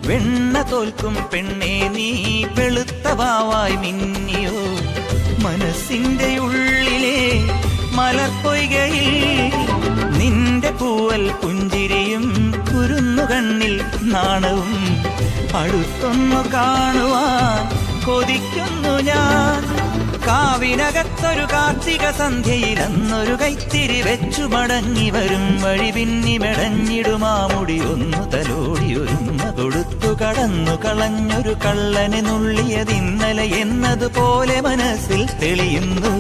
വെണ്ണ തോൽക്കും പെണ്ണേ നീ വെളുത്ത വാവായി മിന്നിയോ മനസ്സിന്റെ ഉള്ളിലെ മലർപ്പൊയ്കയിൽ നിന്റെ പൂവൽ പുഞ്ചിരിയും കുരുന്നുകണ്ണിൽ നാണവും അടുത്തൊന്നു കാണുവാൻ കൊതിക്കുന്നു ഞാൻ കാവിനകത്തൊരു കാർത്തിക സന്ധ്യയിൽ അന്നൊരു കൈത്തിരി വെച്ചു മടങ്ങി വരും വഴി പിന്നി മെടഞ്ഞിടുമാമുടി ഒന്നു തലോടി ഒരുമ കൊടുത്തു കടന്നു കളഞ്ഞൊരു കള്ളനെ നുള്ളിയതിന്നലെ എന്നതുപോലെ മനസ്സിൽ തെളിയുന്നു